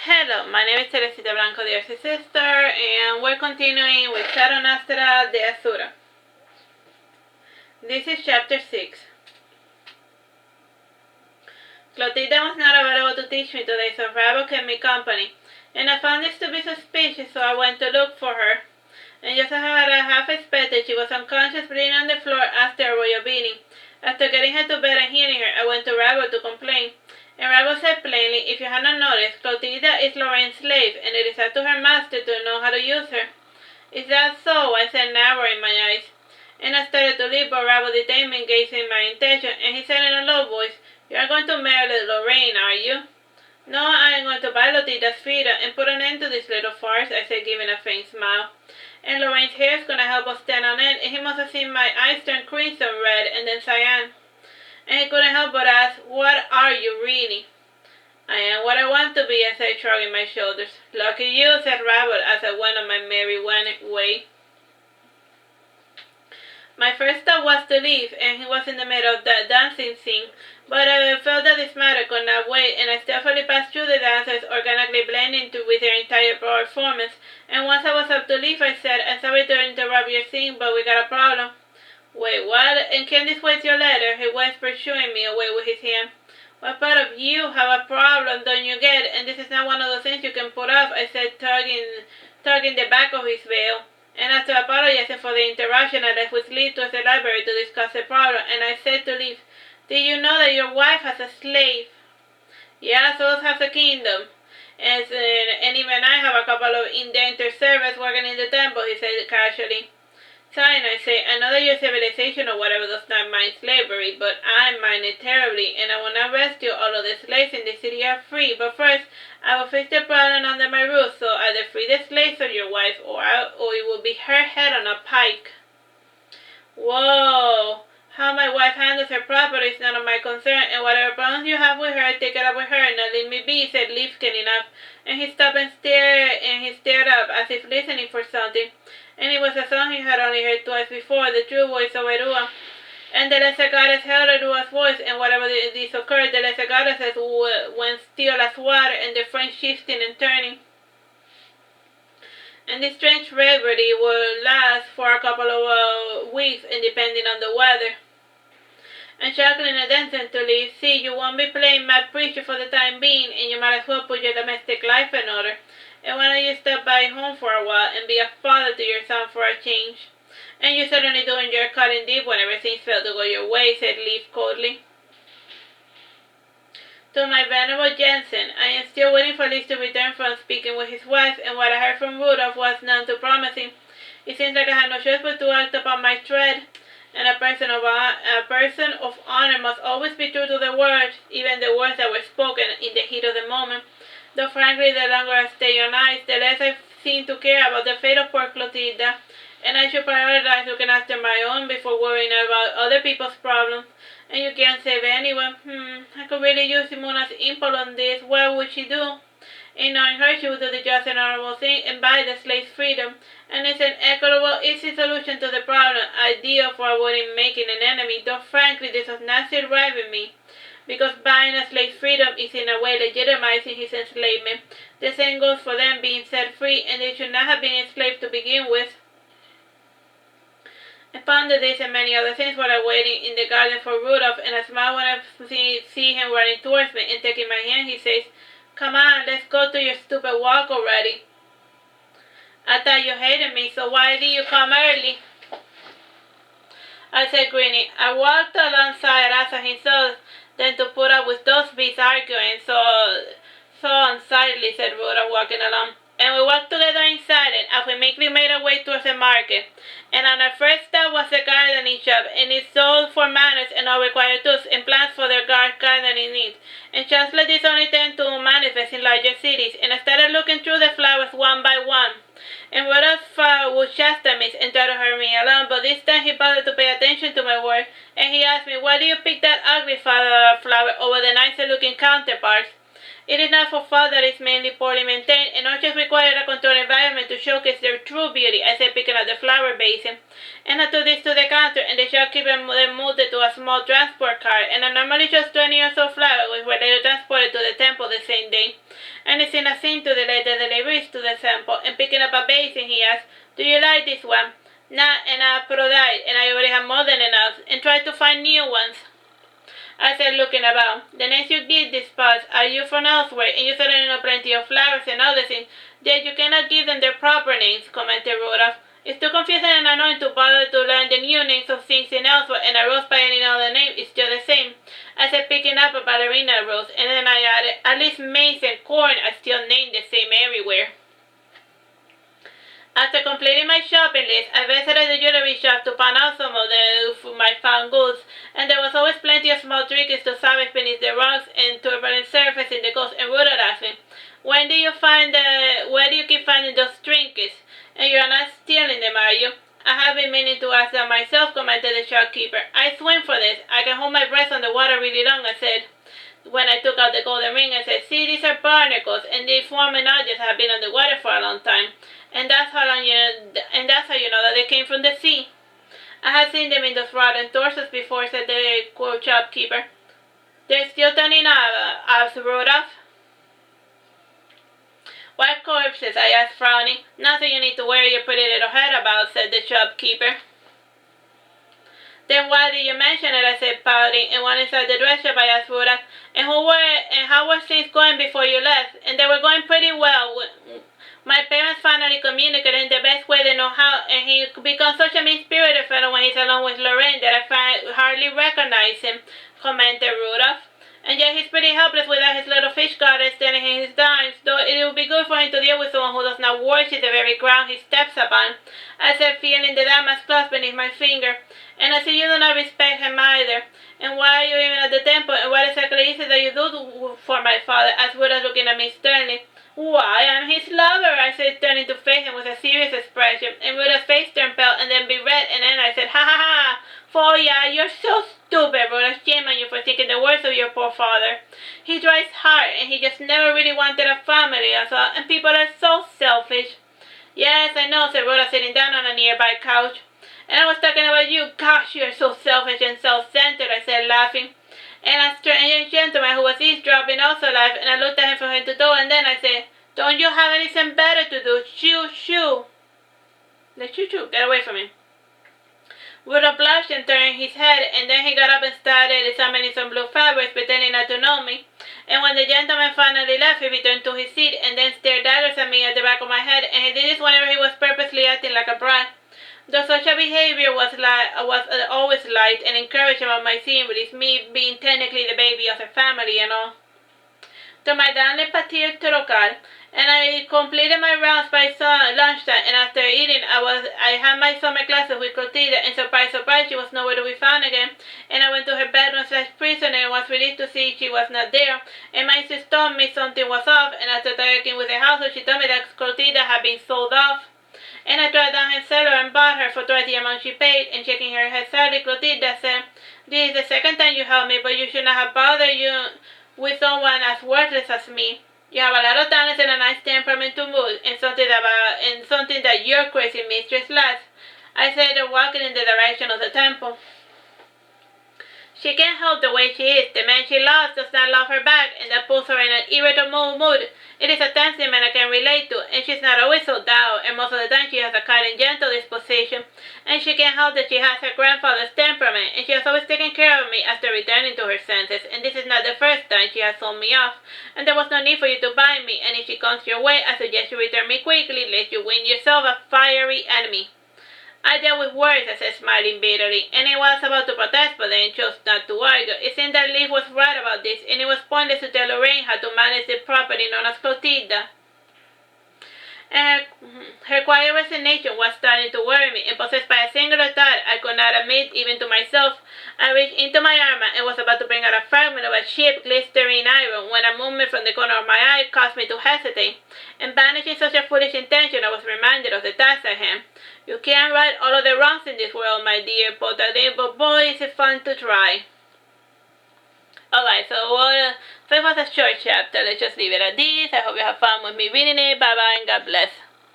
Hello, my name is Teresita Blanco, the Artsy sister, and we're continuing with Saturnastra, Deasura. This is chapter 6. Clotilde was not available to teach me today, so Ravel kept me company, and I found this to be suspicious, so I went to look for her. And just as I had half expected, she was unconscious, bleeding on the floor after a royal beating. After getting her to bed and healing her, I went to Ravel to complain. And Ravel said plainly, if you had not noticed, Clotilde is Lorraine's slave, and it is up to her master to know how to use her. Is that so? I said, narrowing my eyes. And I started to leave, but Ravel detained me, gazing my intention, and he said in a low voice, you are going to marry Lorraine, are you? No, I am going to buy Clotilde's freedom and put an end to this little farce, I said, giving a faint smile. And Lorraine's hair is going to help us stand on end, and he must have seen my eyes turn crimson red and then cyan. And he couldn't help but ask, what are you really? I am what I want to be, I said, shrugging my shoulders. Lucky you, said Ravel, as I went on my merry way. My first thought was to leave, and he was in the middle of that dancing scene, but I felt that this matter could not wait, and I stealthily passed through the dancers, organically blending with their entire performance, and once I was up to leave, I said, I'm sorry to interrupt your scene, but we got a problem. Wait, what? And can this wait your letter? He whispered, shooing me away with his hand. What part of you have a problem, don't you get? And this is not one of those things you can put off, I said, tugging the back of his veil. And after apologizing for the interruption, I left with Leif to the library to discuss the problem, and I said to Leif, did you know that your wife has a slave? Yeah, so has a kingdom. And even I have a couple of indentured servants working in the temple, he said casually. Sign, I say, I know that your civilization or whatever does not mind slavery, but I mind it terribly, and I will not rescue all of the slaves in the city are free, but first, I will fix the problem under my roof, so either free the slaves or your wife, or it will be her head on a pike. Whoa! How my wife handles her property is none of my concern, and whatever problems you have with her, take it up with her, and not leave me be, said Leif, getting up, and he stopped and stared up, as if listening for something. And it was a song he had only heard twice before, the true voice of Erua. And the lesser goddess held Erua's voice, and whenever this occurred, the lesser goddesses went still as water, and the frame shifting and turning. And this strange reverie will last for a couple of weeks, and depending on the weather. And chuckling and dancing to Leif, see, you won't be playing mad preacher for the time being, and you might as well put your domestic life in order. And why don't you stop by home for a while and be a father to your son for a change? And you certainly do enjoy cutting deep whenever things fail to go your way, said Leif coldly. To my venerable Jensen, I am still waiting for Leif to return from speaking with his wife, and what I heard from Rudolph was none too promising. It seems like I had no choice but to act upon my threat, and a person of honor must always be true to the words, even the words that were spoken in the heat of the moment. Though frankly, the longer I stay on ice, the less I seem to care about the fate of poor Clotilde, and I should prioritize looking after my own before worrying about other people's problems. And you can't save anyone. I could really use Simona's input on this. What would she do? In knowing her, she would do the just and honorable thing and buy the slave's freedom. And it's an equitable, easy solution to the problem, ideal for avoiding making an enemy, though frankly this does not sit right with me. Because buying a slave's freedom is in a way legitimizing his enslavement. The same goes for them being set free, and they should not have been enslaved to begin with. I pondered this and many other things while I waited in the garden for Rudolph, and I smiled when I see him running towards me, and taking my hand, he says, come on, let's go to your stupid walk already. I thought you hated me, so why did you come early? I said, grinning. I walked alongside Asa himself, then to put up with those beasts arguing so unsightly, said Rudolph, walking along. And we walked together inside it, as we meekly made our way towards the market. And on our first stop was the gardening shop, and it sold for manners and all required tools and plants for their gardening needs. And just like this only tend to manifest in larger cities, and I started looking through the flowers one by one. And Rudolph would chastise me and try to hurry me along, but this time he bothered to pay attention to my words, and he asked me, why do you pick that ugly flower over the nicer-looking counterparts? It is not for fall that is mainly poorly maintained, and orchards require a controlled environment to showcase their true beauty, I said, picking up the flower basin. And I took this to the counter, and the shopkeeper then moved it to a small transport car, and I normally chose 20 or so flowers, which were later transported to the temple the same day. and it's in a scene to the later that they reached to the temple, and picking up a basin, he asked, "Do you like this one?" "Nah, and I provide, and I already have more than enough, and try to find new ones." I said, looking about. "The names you give these spots are you from elsewhere, and you certainly know plenty of flowers and other things, yet you cannot give them their proper names," commented Rudolph. "It's too confusing and annoying to bother to learn the new names of things in elsewhere, and a rose by any other name is just the same." I said, picking up a ballerina rose, and then I added, "At least maize and corn are still named the same everywhere." After completing my shopping list, I visited the jewelry shop to find out some of my found goods, and there was always plenty of small trinkets to salvage beneath the rocks and turbulent surface in the coast. And Rudolph asked me, where do you keep finding those trinkets? And you're not stealing them, are you?" "I have been meaning to ask that myself," commented the shopkeeper. "I swim for this. I can hold my breath on the water really long," I said. When I took out the golden ring, I said, "See, these are barnacles, and they form and objects have been on the water for a long time. And that's how you know that they came from the sea." "I have seen them in those rotten torsos before," said the shopkeeper. "They're still turning up," asked Rudolph. "What corpses?" I asked, frowning. "Nothing you need to worry your pretty little head about," said the shopkeeper. "Then why did you mention it?" I said, pouting, and went inside the dress shop. I asked Rudolph, and how were things going before you left?" "And they were going pretty well. My parents finally communicated in the best way they know how, and he becomes such a mean-spirited fellow when he's alone with Lorraine that I hardly recognize him," commented Rudolph. "And yet he's pretty helpless without his little fish garden standing in his dimes, though it would be good for him to deal with someone who does not worship the very ground he steps upon," I said, feeling the damask cloth beneath my finger. "And I see you do not respect him either. And why are you even at the temple, and what exactly is it that you do for my father?" asked Rudolph, looking at me sternly. "Why, I'm his lover," I said, turning to face him with a serious expression, and Rudolph's face turned pale and then be red, and then I said, "Ha ha ha! For ya, you're so stupid, Rudolph. Shame on you for thinking the worst of your poor father. He tries hard, and he just never really wanted a family, I thought, and people are so selfish." "Yes, I know," said Rudolph, sitting down on a nearby couch. "And I was talking about you. Gosh, you're so selfish and self-centered," I said, laughing. And a strange gentleman who was eavesdropping also laughed, and I looked at him from head to toe, and then I said, "Don't you have anything better to do? Shoo, shoo." The shoo, get away from me. Rudolph blushed and turned his head, and then he got up and started examining some blue fabrics, pretending not to know me. And when the gentleman finally left, he returned to his seat, and then stared daggers at me at the back of my head, and he did this whenever he was purposely acting like a brat. Though such a behavior was always liked and encouraged about my seeing, me being technically the baby of the family and all. To my darling Patir Trocal, and I completed my rounds by lunchtime, and after eating, I had my summer classes with Clotilde, and surprise, she was nowhere to be found again, and I went to her bedroom/prison and was relieved to see she was not there, and my sister told me something was off, and after talking with the household, she told me that Clotilde had been sold off. And I tracked down her seller and bought her for twice the amount she paid, and shaking her head sadly, Clotilde said, "This is the second time you helped me, but you should not have bothered you with someone as worthless as me. You have a lot of talent and a nice temperament to mood, and something that your crazy mistress lacks," I said, walking in the direction of the temple. "She can't help the way she is. The man she loves does not love her back, and that puts her in an irritable mood. It is a temperament I can relate to, and she's not always so dour, and most of the time she has a kind and gentle disposition, and she can't help that she has her grandfather's temperament, and she has always taken care of me after returning to her senses, and this is not the first time she has sold me off, and there was no need for you to buy me, and if she comes your way, I suggest you return me quickly, lest you win yourself a fiery enemy." I dealt with words, I said, smiling bitterly, and I was about to protest, but then chose not to argue. It seemed that Leif was right about this, and it was pointless to tell Lorraine how to manage the property known as Clotilde. And her quiet resignation was starting to worry me, and possessed by a singular thought I could not admit even to myself, I reached into my armor and was about to bring out a fragment of a ship glittering iron when a movement from the corner of my eye caused me to hesitate, and banishing such a foolish intention, I was reminded of the task at hand. You can't right all of the wrongs in this world, my dear Potadine, but boy, is it fun to try. Alright, so it was a short chapter. Let's just leave it at this. I hope you have fun with me reading it. Bye bye and God bless.